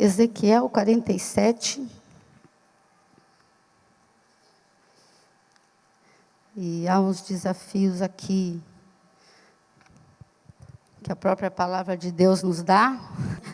Ezequiel 47. E há uns desafios aqui que a própria palavra de Deus nos dá.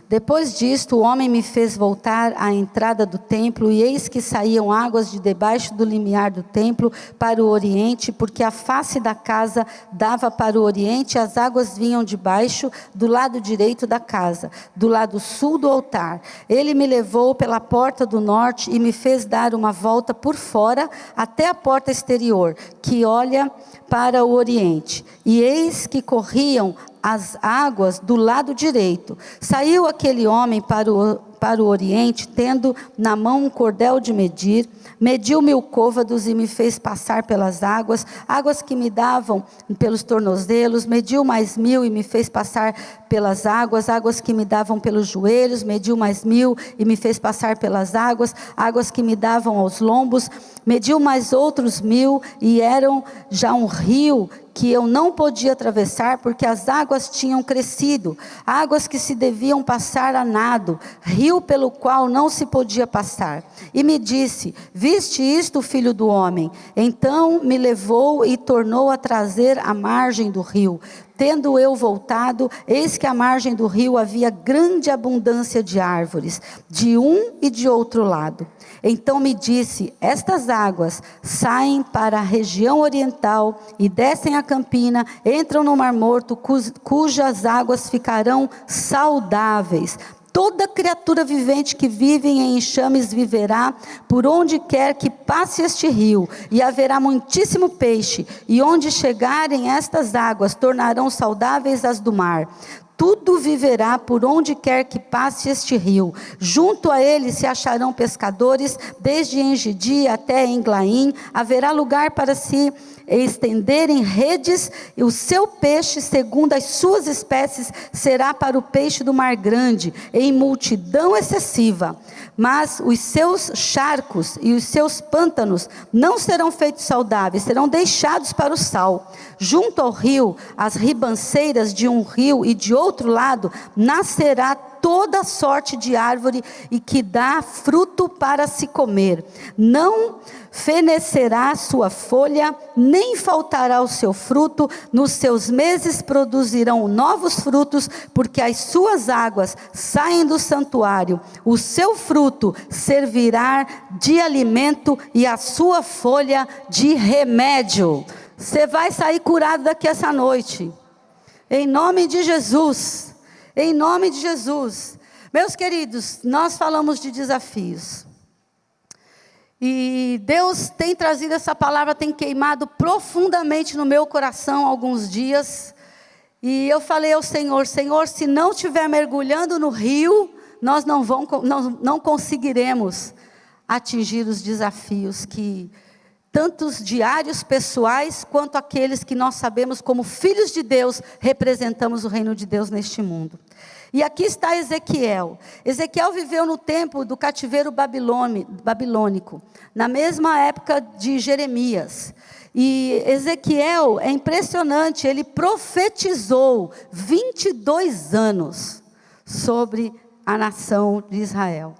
Depois disto, o homem me fez voltar à entrada do templo, e eis que saíam águas de debaixo do limiar do templo para o oriente, porque a face da casa dava para o oriente, as águas vinham de baixo, do lado direito da casa, do lado sul do altar. Ele me levou pela porta do norte e me fez dar uma volta por fora, até a porta exterior, que olha para o oriente. E eis que corriam as águas do lado direito. Saiu aquele homem para o oriente, tendo na mão um cordel de medir, mediu 1000 côvados e me fez passar pelas águas, águas que me davam pelos tornozelos, mediu mais 1000 e me fez passar pelas águas, águas que me davam pelos joelhos, mediu mais 1000 e me fez passar pelas águas, águas que me davam aos lombos, mediu mais outros 1000 e eram já um rio que eu não podia atravessar, porque as águas tinham crescido, águas que se deviam passar a nado, rio pelo qual não se podia passar. E me disse: viste isto, filho do homem? Então me levou e tornou a trazer à margem do rio. Tendo eu voltado, eis que à margem do rio havia grande abundância de árvores, de um e de outro lado. Então me disse: estas águas saem para a região oriental e descem a campina, entram no Mar Morto, cujas águas ficarão saudáveis. Toda criatura vivente que vive em enxames viverá por onde quer que passe este rio, e haverá muitíssimo peixe, e onde chegarem estas águas tornarão saudáveis as do mar. Tudo viverá por onde quer que passe este rio. Junto a ele se acharão pescadores, desde Engedi até Englaim. Haverá lugar para se estenderem redes, e o seu peixe, segundo as suas espécies, será para o peixe do mar grande, em multidão excessiva. Mas os seus charcos e os seus pântanos não serão feitos saudáveis, serão deixados para o sal. Junto ao rio, as ribanceiras de um rio e de outro lado, nascerá toda sorte de árvore e que dá fruto para se comer. Não fenecerá sua folha, nem faltará o seu fruto. Nos seus meses produzirão novos frutos, porque as suas águas saem do santuário. O seu fruto servirá de alimento e a sua folha de remédio. Você vai sair curado daqui essa noite, em nome de Jesus. Em nome de Jesus. Meus queridos, nós falamos de desafios. E Deus tem trazido essa palavra, tem queimado profundamente no meu coração há alguns dias. E eu falei ao Senhor: Senhor, se não estiver mergulhando no rio, nós não conseguiremos atingir os desafios que tantos diários pessoais, quanto aqueles que nós sabemos como filhos de Deus, representamos o reino de Deus neste mundo. E aqui está Ezequiel. Ezequiel viveu no tempo do cativeiro babilônico, na mesma época de Jeremias. E Ezequiel, é impressionante, ele profetizou 22 anos sobre a nação de Israel.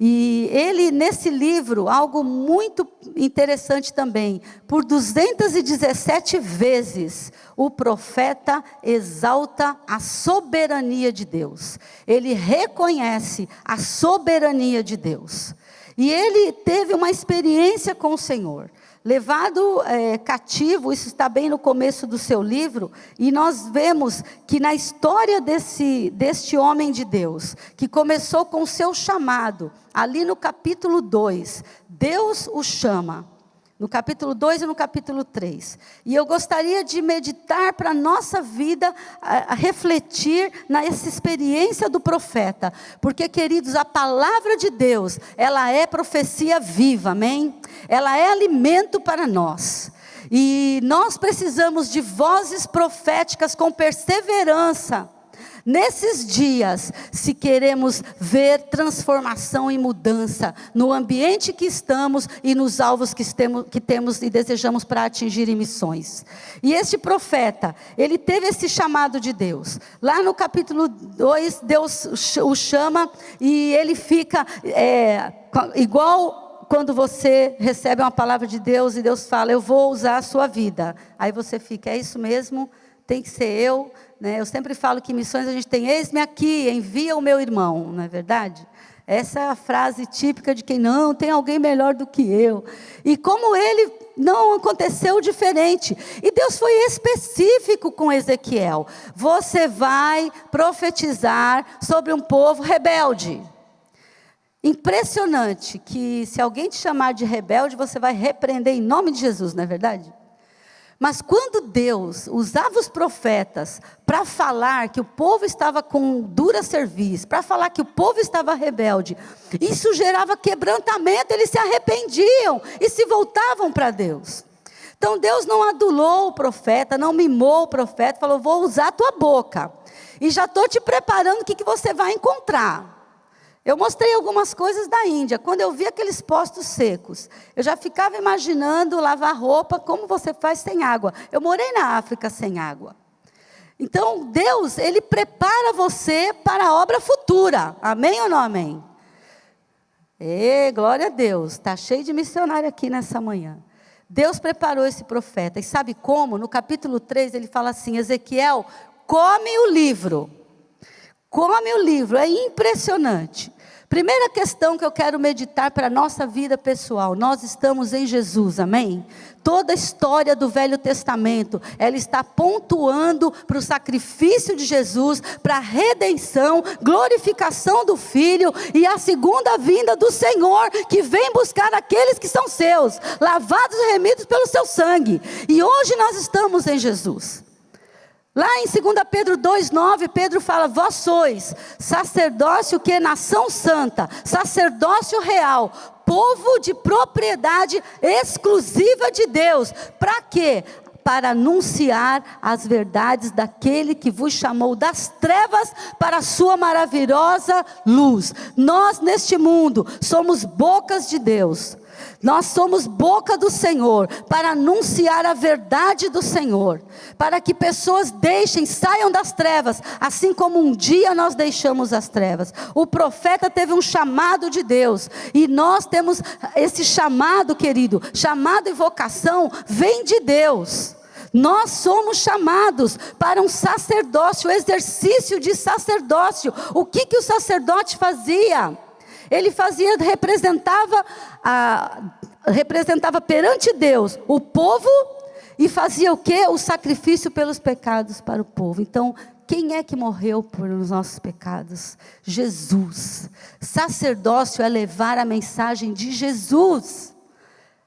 E ele, nesse livro, algo muito interessante também, por 217 vezes, o profeta exalta a soberania de Deus. Ele reconhece a soberania de Deus. E ele teve uma experiência com o Senhor. Levado cativo, isso está bem no começo do seu livro, e nós vemos que na história deste homem de Deus, que começou com o seu chamado, ali no capítulo 2, Deus o chama, no capítulo 2 e no capítulo 3, e eu gostaria de meditar para a nossa vida, a refletir nessa experiência do profeta, porque, queridos, a palavra de Deus, ela é profecia viva, amém? Ela é alimento para nós, e nós precisamos de vozes proféticas com perseverança, Nesses dias, se queremos ver transformação e mudança no ambiente que estamos e nos alvos que temos e desejamos para atingir em missões. E este profeta, ele teve esse chamado de Deus. Lá no capítulo 2, Deus o chama e ele fica igual quando você recebe uma palavra de Deus e Deus fala, eu vou usar a sua vida. Aí você fica, é isso mesmo? Tem que ser eu, né? Eu sempre falo que em missões a gente tem, eis-me aqui, envia o meu irmão, não é verdade? Essa é a frase típica de quem não, tem alguém melhor do que eu. E como ele, não aconteceu diferente. E Deus foi específico com Ezequiel. Você vai profetizar sobre um povo rebelde. Impressionante que se alguém te chamar de rebelde, você vai repreender em nome de Jesus, não é verdade? Mas quando Deus usava os profetas para falar que o povo estava com dura cerviz, para falar que o povo estava rebelde, isso gerava quebrantamento, eles se arrependiam e se voltavam para Deus. Então Deus não adulou o profeta, não mimou o profeta, falou, vou usar a tua boca, e já estou te preparando o que você vai encontrar. Eu mostrei algumas coisas da Índia. Quando eu vi aqueles postos secos, eu já ficava imaginando lavar roupa, como você faz sem água. Eu morei na África sem água. Então, Deus, Ele prepara você para a obra futura. Amém ou não amém? Glória a Deus. Está cheio de missionário aqui nessa manhã. Deus preparou esse profeta. E sabe como? No capítulo 3, ele fala assim, Ezequiel, come o livro. Come o livro, é impressionante. Primeira questão que eu quero meditar para a nossa vida pessoal. Nós estamos em Jesus, amém? Toda a história do Velho Testamento, ela está pontuando para o sacrifício de Jesus, para a redenção, glorificação do Filho e a segunda vinda do Senhor, que vem buscar aqueles que são seus, lavados e remidos pelo seu sangue. E hoje nós estamos em Jesus. Lá em 2 Pedro 2,9, Pedro fala, vós sois sacerdócio que é nação santa, sacerdócio real, povo de propriedade exclusiva de Deus. Para quê? Para anunciar as verdades daquele que vos chamou das trevas para a sua maravilhosa luz. Nós neste mundo somos bocas de Deus. Nós somos boca do Senhor, para anunciar a verdade do Senhor, para que pessoas saiam das trevas, assim como um dia nós deixamos as trevas. O profeta teve um chamado de Deus, e nós temos esse chamado, querido, chamado e vocação, vem de Deus. Nós somos chamados para um sacerdócio, exercício de sacerdócio. O que o sacerdote fazia? Ele representava perante Deus o povo e fazia o quê? O sacrifício pelos pecados para o povo. Então, quem é que morreu pelos nossos pecados? Jesus. Sacerdócio é levar a mensagem de Jesus,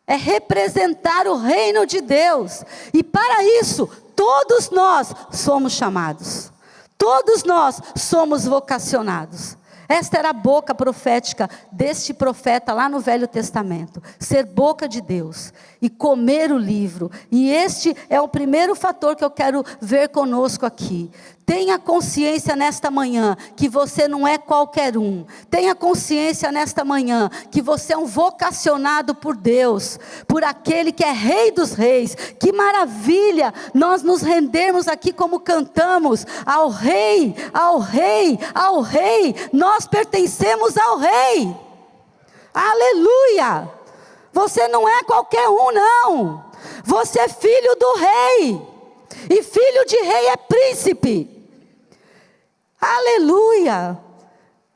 é representar o reino de Deus, e para isso, todos nós somos chamados, todos nós somos vocacionados. Esta era a boca profética deste profeta lá no Velho Testamento. Ser boca de Deus e comer o livro. E este é o primeiro fator que eu quero ver conosco aqui. Tenha consciência nesta manhã que você não é qualquer um. Tenha consciência nesta manhã que você é um vocacionado por Deus, por aquele que é Rei dos Reis. Que maravilha nós nos rendermos aqui como cantamos, ao Rei, ao Rei, ao Rei. Nós pertencemos ao Rei. Aleluia! Você não é qualquer um, não. Você é filho do Rei. E filho de rei é príncipe. Aleluia!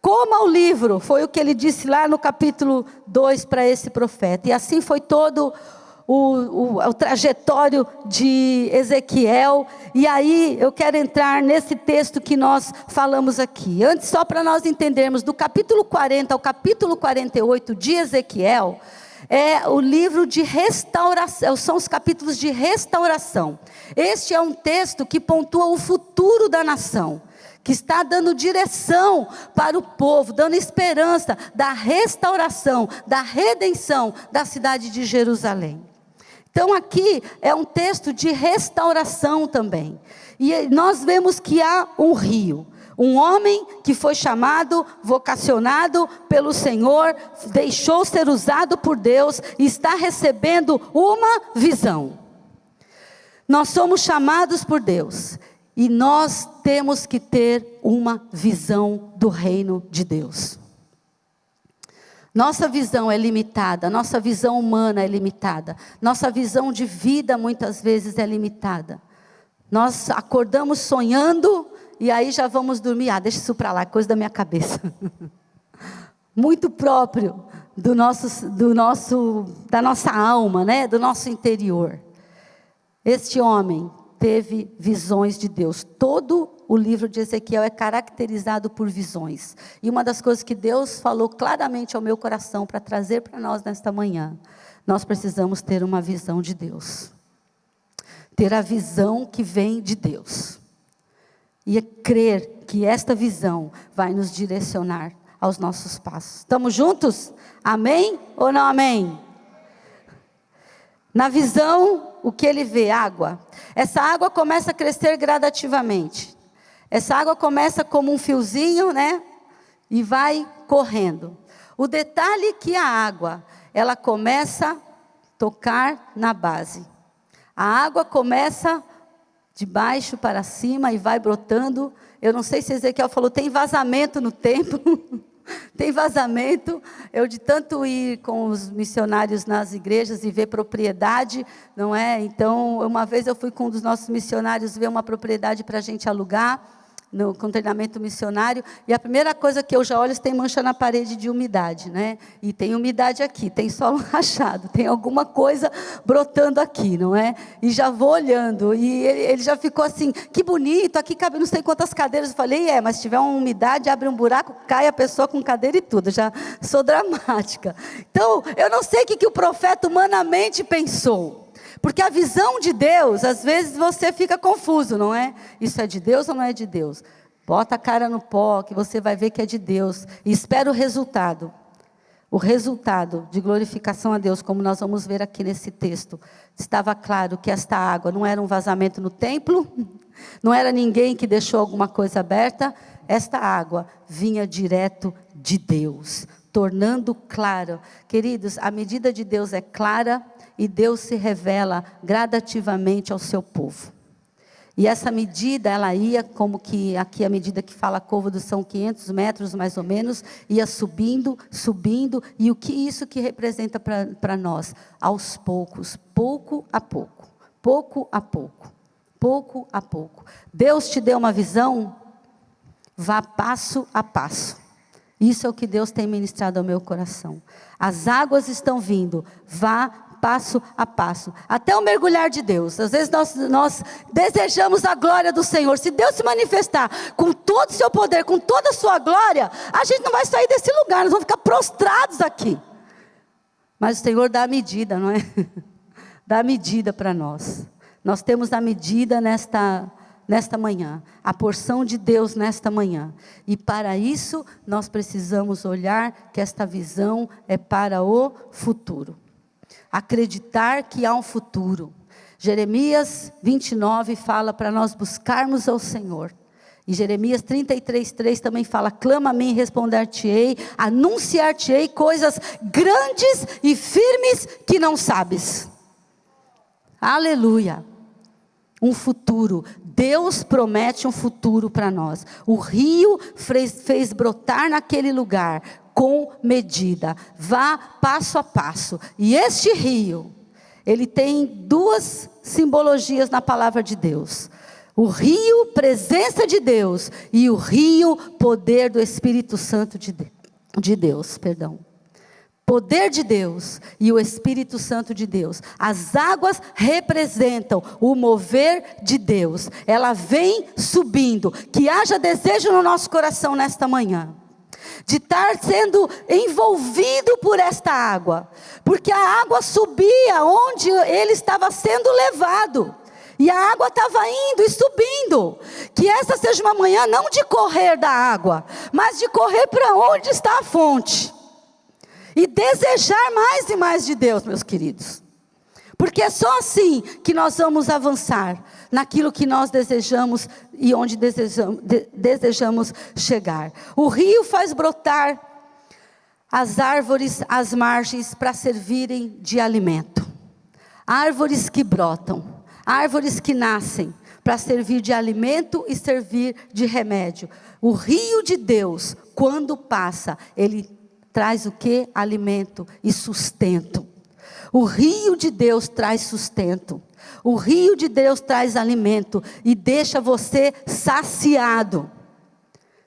Coma o livro, foi o que ele disse lá no capítulo 2 para esse profeta. E assim foi todo o trajetório de Ezequiel. E aí eu quero entrar nesse texto que nós falamos aqui. Antes, só para nós entendermos, do capítulo 40 ao capítulo 48 de Ezequiel, é o livro de restauração, são os capítulos de restauração. Este é um texto que pontua o futuro da nação, que está dando direção para o povo, dando esperança da restauração, da redenção da cidade de Jerusalém. Então aqui é um texto de restauração também. E nós vemos que há um rio. Um homem que foi chamado, vocacionado pelo Senhor, deixou ser usado por Deus e está recebendo uma visão. Nós somos chamados por Deus e nós temos que ter uma visão do reino de Deus. Nossa visão é limitada, nossa visão humana é limitada, nossa visão de vida muitas vezes é limitada. Nós acordamos sonhando e aí já vamos dormir. Deixa isso para lá, coisa da minha cabeça. Muito próprio da nossa alma, né? Do nosso interior. Este homem teve visões de Deus. Todo o livro de Ezequiel é caracterizado por visões. E uma das coisas que Deus falou claramente ao meu coração para trazer para nós nesta manhã, nós precisamos ter uma visão de Deus. Ter a visão que vem de Deus. E crer que esta visão vai nos direcionar aos nossos passos. Estamos juntos? Amém ou não amém? Na visão, o que ele vê? Água. Essa água começa a crescer gradativamente. Essa água começa como um fiozinho, né? E vai correndo. O detalhe é que a água, ela começa a tocar na base. A água começa de baixo para cima e vai brotando. Eu não sei se Ezequiel falou, tem vazamento no templo. Tem vazamento. Eu de tanto ir com os missionários nas igrejas e ver propriedade, não é? Então, uma vez eu fui com um dos nossos missionários ver uma propriedade para a gente alugar, com treinamento missionário, e a primeira coisa que eu já olho, tem mancha na parede de umidade, né? E tem umidade aqui, tem solo rachado, tem alguma coisa brotando aqui, não é? E já vou olhando, e ele já ficou assim, que bonito, aqui cabe não sei quantas cadeiras. Eu falei, mas se tiver uma umidade, abre um buraco, cai a pessoa com cadeira e tudo. Já sou dramática. Então, eu não sei o que o profeta humanamente pensou. Porque a visão de Deus, às vezes você fica confuso, não é? Isso é de Deus ou não é de Deus? Bota a cara no pó, que você vai ver que é de Deus. E espera o resultado. O resultado de glorificação a Deus, como nós vamos ver aqui nesse texto. Estava claro que esta água não era um vazamento no templo, não era ninguém que deixou alguma coisa aberta. Esta água vinha direto de Deus, tornando claro. Queridos, a medida de Deus é clara, e Deus se revela gradativamente ao seu povo. E essa medida, ela ia como que, aqui a medida que fala côvado são 500 metros mais ou menos, ia subindo, subindo, e o que isso que representa para nós? Aos poucos, pouco a pouco, pouco a pouco, pouco a pouco. Deus te deu uma visão, vá passo a passo. Isso é o que Deus tem ministrado ao meu coração. As águas estão vindo, vá passo a passo, até o mergulhar de Deus. Às vezes nós desejamos a glória do Senhor. Se Deus se manifestar com todo o seu poder, com toda a sua glória, a gente não vai sair desse lugar, nós vamos ficar prostrados aqui. Mas o Senhor dá a medida, não é? Dá a medida para nós. Nós temos a medida nesta manhã, a porção de Deus nesta manhã. E para isso, nós precisamos olhar que esta visão é para o futuro. Acreditar que há um futuro. Jeremias 29 fala para nós buscarmos ao Senhor. E Jeremias 33:3 também fala, clama a mim e responder-te-ei, anunciar-te-ei coisas grandes e firmes que não sabes. Aleluia. Um futuro. Deus promete um futuro para nós. O rio fez brotar naquele lugar com medida. Vá passo a passo. E este rio, ele tem duas simbologias na palavra de Deus. O rio, presença de Deus, e o rio, poder do Espírito Santo de Deus, perdão. Poder de Deus e o Espírito Santo de Deus. As águas representam o mover de Deus. Ela vem subindo. Que haja desejo no nosso coração nesta manhã, de estar sendo envolvido por esta água. Porque a água subia onde ele estava sendo levado. E a água estava indo e subindo. Que essa seja uma manhã não de correr da água, mas de correr para onde está a fonte. E desejar mais e mais de Deus, meus queridos. Porque é só assim que nós vamos avançar naquilo que nós desejamos e onde desejamos chegar. O rio faz brotar as árvores às margens para servirem de alimento. Árvores que brotam, árvores que nascem para servir de alimento e servir de remédio. O rio de Deus, quando passa, ele traz o quê? Alimento e sustento. O rio de Deus traz sustento. O rio de Deus traz alimento e deixa você saciado.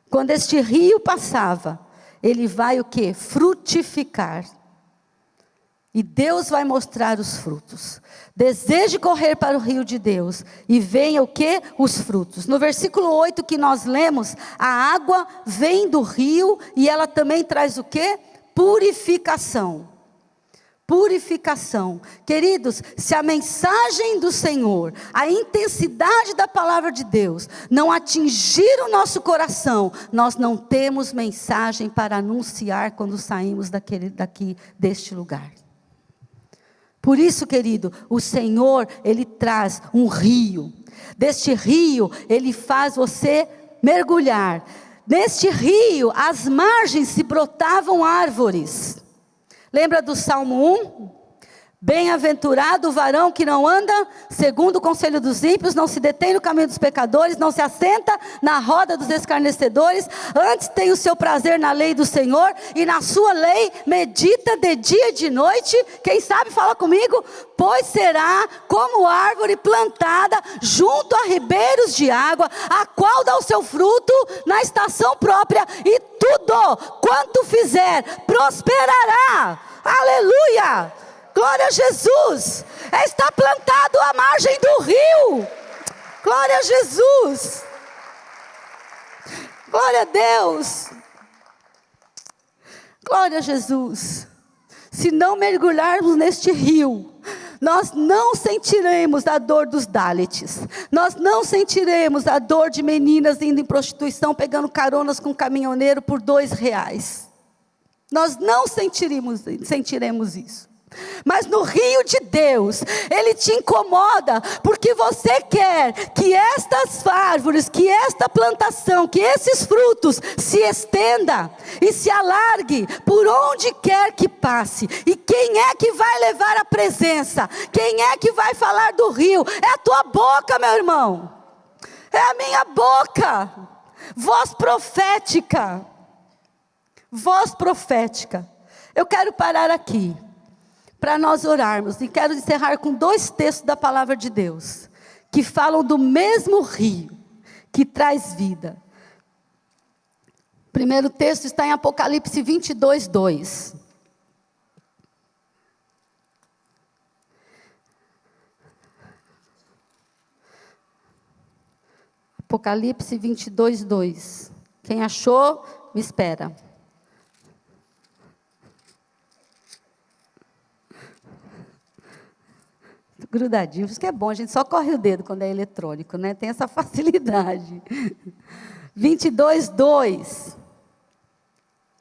Quando este rio passava, ele vai o quê? Frutificar. E Deus vai mostrar os frutos. Deseje correr para o rio de Deus e venha o quê? Os frutos. No versículo 8 que nós lemos, a água vem do rio e ela também traz o quê? Purificação. Purificação. Queridos, se a mensagem do Senhor, a intensidade da palavra de Deus não atingir o nosso coração, nós não temos mensagem para anunciar quando saímos deste lugar. Por isso, querido, o Senhor, Ele traz um rio. Deste rio, Ele faz você mergulhar. Neste rio, às margens se brotavam árvores. Lembra do Salmo 1? Bem-aventurado o varão que não anda segundo o conselho dos ímpios, não se detém no caminho dos pecadores, não se assenta na roda dos escarnecedores, antes tem o seu prazer na lei do Senhor, e na sua lei medita de dia e de noite. Quem sabe fala comigo? Pois será como árvore plantada junto a ribeiros de água, a qual dá o seu fruto na estação própria, e tudo quanto fizer prosperará. Aleluia! Glória a Jesus, está plantado à margem do rio. Glória a Jesus. Glória a Deus. Glória a Jesus. Se não mergulharmos neste rio, nós não sentiremos a dor dos Dalits. Nós não sentiremos a dor de meninas indo em prostituição, pegando caronas com um caminhoneiro por R$2. Nós não sentiremos isso. Mas no rio de Deus, Ele te incomoda, porque você quer que estas árvores, que esta plantação, que esses frutos se estenda e se alargue por onde quer que passe. E quem é que vai levar a presença? Quem é que vai falar do rio? É a tua boca, meu irmão. É a minha boca. Voz profética. Voz profética. Eu quero parar aqui para nós orarmos, e quero encerrar com 2 textos da palavra de Deus, que falam do mesmo rio, que traz vida. O primeiro texto está em Apocalipse 22:2. Apocalipse 22:2. Quem achou, me espera. Grudadinho, isso que é bom, a gente só corre o dedo quando é eletrônico, né? Tem essa facilidade. 22:2.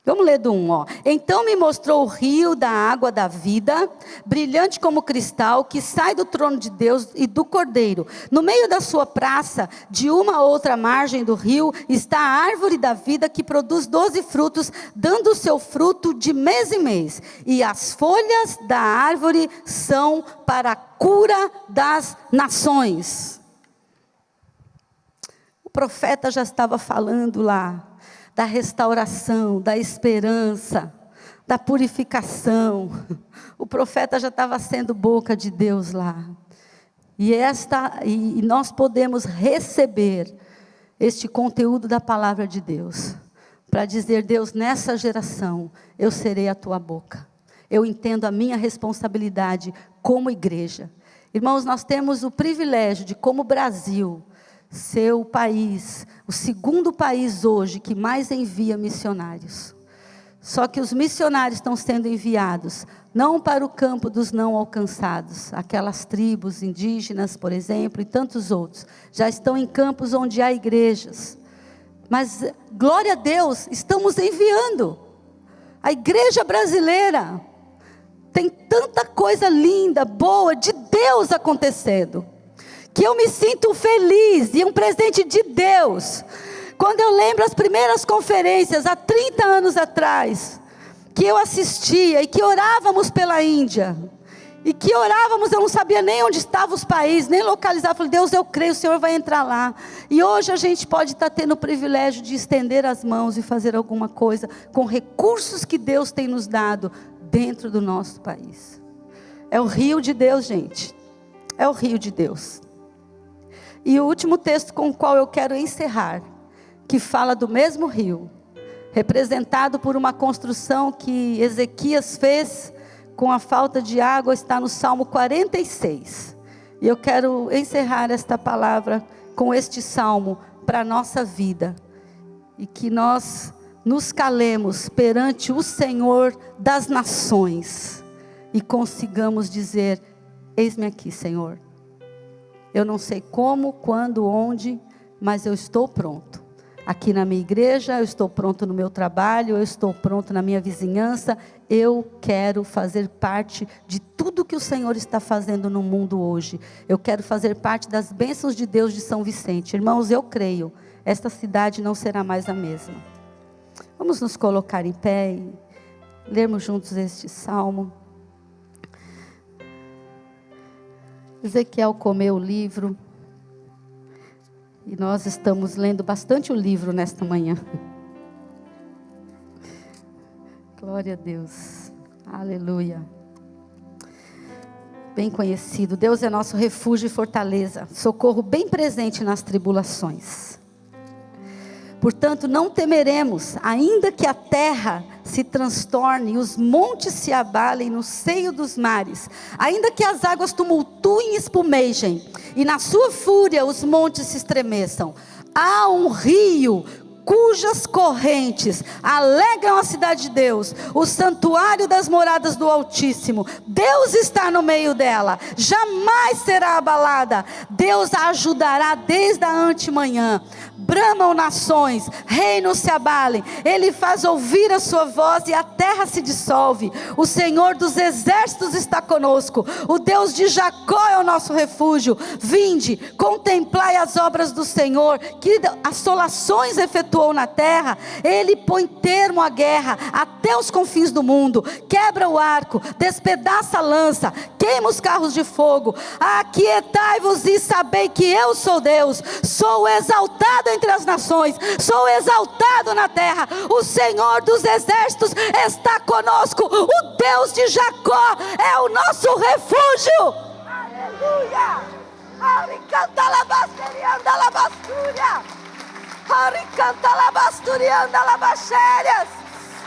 Vamos ler do 1, ó. Então me mostrou o rio da água da vida, brilhante como cristal, que sai do trono de Deus e do Cordeiro. No meio da sua praça, de uma a outra margem do rio, está a árvore da vida, que produz 12 frutos, dando o seu fruto de mês em mês. E as folhas da árvore são para a cura das nações. O profeta já estava falando lá da restauração, da esperança, da purificação. O profeta já estava sendo boca de Deus lá. E nós podemos receber este conteúdo da palavra de Deus, para dizer: Deus, nessa geração, eu serei a tua boca. Eu entendo a minha responsabilidade como igreja. Irmãos, nós temos o privilégio de, como Brasil, ser o país, o segundo país hoje que mais envia missionários. Só que os missionários estão sendo enviados não para o campo dos não alcançados, aquelas tribos indígenas, por exemplo, e tantos outros, já estão em campos onde há igrejas. Mas, glória a Deus, estamos enviando. A igreja brasileira tem tanta coisa linda, boa, de Deus acontecendo, que eu me sinto feliz e um presente de Deus. Quando eu lembro as primeiras conferências, há 30 anos atrás, que eu assistia e que orávamos pela Índia, e que orávamos, eu não sabia nem onde estavam os países, nem localizar. Eu falei, Deus, eu creio, o Senhor vai entrar lá. E hoje a gente pode estar tendo o privilégio de estender as mãos e fazer alguma coisa com recursos que Deus tem nos dado dentro do nosso país. É o rio de Deus, gente. É o rio de Deus. E o último texto com o qual eu quero encerrar, que fala do mesmo rio, representado por uma construção que Ezequias fez com a falta de água, está no Salmo 46. E eu quero encerrar esta palavra com este salmo para a nossa vida. E que nós nos calemos perante o Senhor das nações. E consigamos dizer, eis-me aqui, Senhor. Eu não sei como, quando, onde, mas eu estou pronto. Aqui na minha igreja, eu estou pronto no meu trabalho, eu estou pronto na minha vizinhança. Eu quero fazer parte de tudo que o Senhor está fazendo no mundo hoje. Eu quero fazer parte das bênçãos de Deus de São Vicente. Irmãos, eu creio, esta cidade não será mais a mesma. Vamos nos colocar em pé e lermos juntos este salmo. Ezequiel comeu o livro. E nós estamos lendo bastante o livro nesta manhã. Glória a Deus. Aleluia. Bem conhecido. Deus é nosso refúgio e fortaleza. Socorro bem presente nas tribulações. Portanto, não temeremos, ainda que a terra se transtorne, os montes se abalem no seio dos mares, ainda que as águas tumultuem e espumejem, e na sua fúria os montes se estremeçam. Há um rio cujas correntes alegram a cidade de Deus, o santuário das moradas do Altíssimo. Deus está no meio dela, jamais será abalada. Deus a ajudará desde a antemanhã. Bramam nações, reinos se abalem, Ele faz ouvir a sua voz e a terra se dissolve. O Senhor dos exércitos está conosco, o Deus de Jacó é o nosso refúgio. Vinde, contemplai as obras do Senhor, que assolações efetuou na terra. Ele põe termo à guerra até os confins do mundo, quebra o arco, despedaça a lança, queima os carros de fogo. Aquietai-vos e sabei que eu sou Deus, sou exaltado entre as nações, sou exaltado na terra. O Senhor dos exércitos está conosco, o Deus de Jacó é o nosso refúgio. Aleluia! Aricanta labasterianda labastúria, aricanta labasturianda labachérias,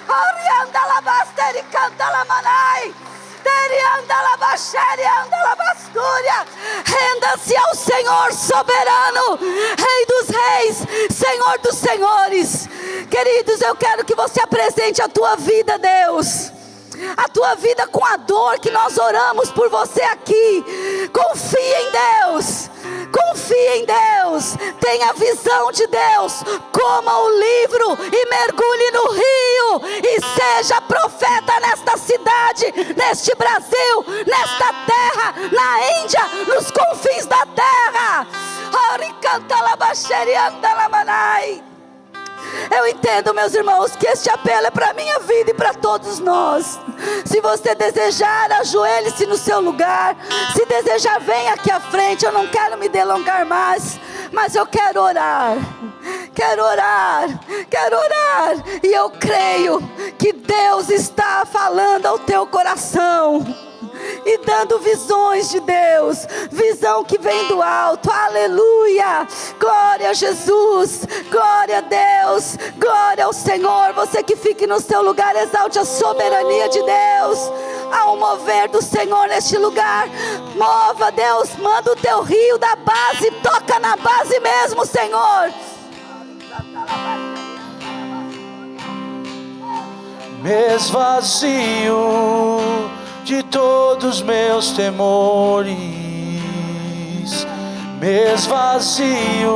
arianda labastericanta lamanai, terianda labachérianda labastúria. Renda-se ao Senhor soberano, Rei dos reis, Senhor dos senhores. Queridos, eu quero que você apresente a tua vida, Deus, a tua vida com a dor que nós oramos por você aqui. Confie em Deus, confie em Deus, tenha visão de Deus, coma o livro e mergulhe no rio, e seja profeta nesta cidade, neste Brasil, nesta terra, na Índia, nos confins da terra. Eu entendo, meus irmãos, que este apelo é para a minha vida e para todos nós. Se você desejar, ajoelhe-se no seu lugar. Se desejar, venha aqui à frente. Eu não quero me delongar mais, mas eu quero orar. Quero orar, quero orar. E eu creio que Deus está falando ao teu coração e dando visões de Deus, visão que vem do alto. Aleluia, glória a Jesus, glória a Deus, glória ao Senhor. Você que fique no seu lugar, exalte a soberania de Deus. Há um mover do Senhor neste lugar. Mova, Deus, manda o teu rio da base, toca na base mesmo, Senhor. Me esvazio de todos meus temores, me esvazio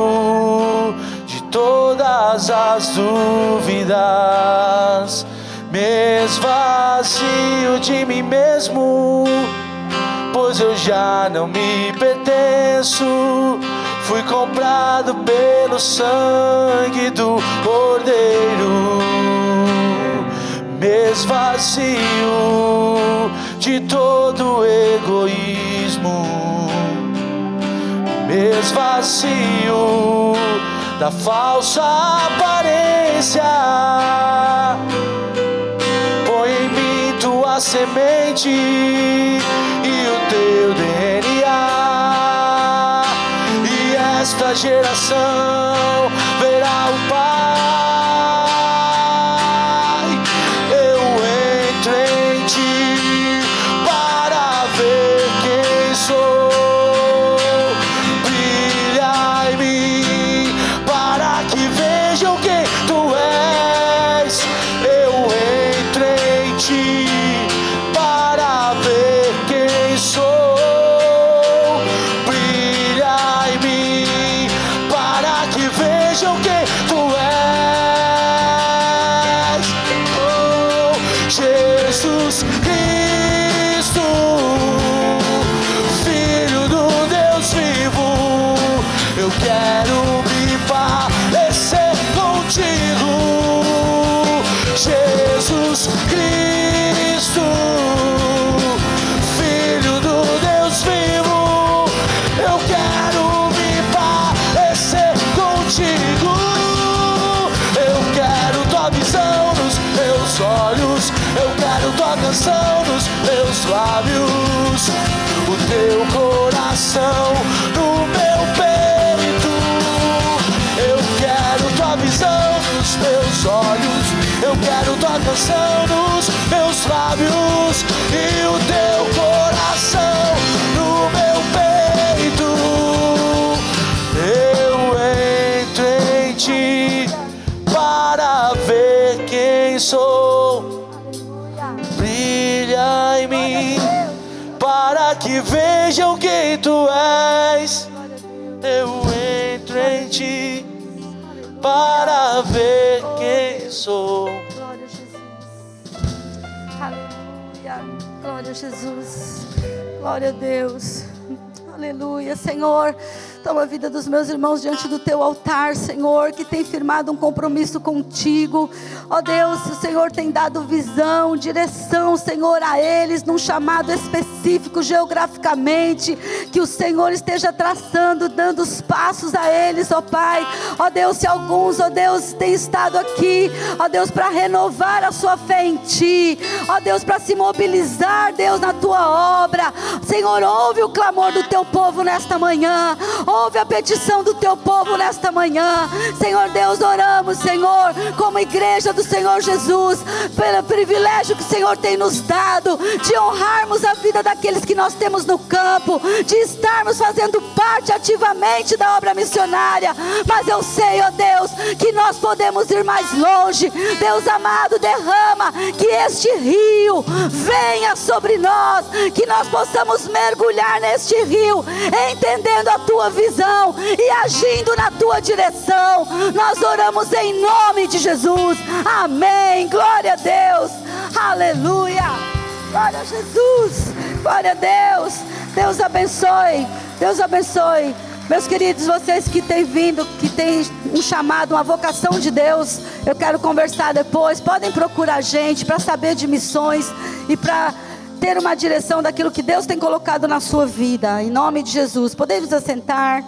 de todas as dúvidas, me esvazio de mim mesmo, pois eu já não me pertenço. Fui comprado pelo sangue do Cordeiro. Me esvazio de todo egoísmo. Me esvazio da falsa aparência. Põe em mim tua semente e o teu DNA. E esta geração verá o Pai. Eu entro em ti para ver quem sou. Nos meus lábios, o teu coração no meu peito. Eu quero tua visão nos meus olhos, eu quero tua canção nos meus lábios e o teu coração no meu peito. Eu entro em ti para ver quem sou. Brilha em mim, para que vejam quem tu és. Eu entro em ti, para ver quem sou. Glória a Jesus. Aleluia. Glória a Jesus. Glória a Deus. Aleluia. Senhor, toma a vida dos meus irmãos diante do teu altar, Senhor, que tem firmado um compromisso contigo. Ó Deus, o Senhor tem dado visão, direção, Senhor, a eles, num chamado específico geograficamente, que o Senhor esteja traçando, dando os passos a eles, ó Pai. Ó Deus, se alguns, ó Deus, têm estado aqui, ó Deus, para renovar a sua fé em Ti, ó Deus, para se mobilizar, Deus, na Tua obra. Senhor, ouve o clamor do Teu povo nesta manhã. Ouve a petição do teu povo nesta manhã. Senhor Deus, oramos, Senhor, como igreja do Senhor Jesus, pelo privilégio que o Senhor tem nos dado, de honrarmos a vida daqueles que nós temos no campo, de estarmos fazendo parte ativamente da obra missionária. Mas eu sei, ó Deus, que nós podemos ir mais longe. Deus amado, derrama, que este rio venha sobre nós, que nós possamos mergulhar neste rio, entendendo a tua visão e agindo na tua direção. Nós oramos em nome de Jesus. Amém. Glória a Deus. Aleluia. Glória a Jesus. Glória a Deus. Deus abençoe. Deus abençoe. Meus queridos, vocês que têm vindo, que têm um chamado, uma vocação de Deus, eu quero conversar depois. Podem procurar a gente para saber de missões e para ter uma direção daquilo que Deus tem colocado na sua vida. Em nome de Jesus. Podemos assentar.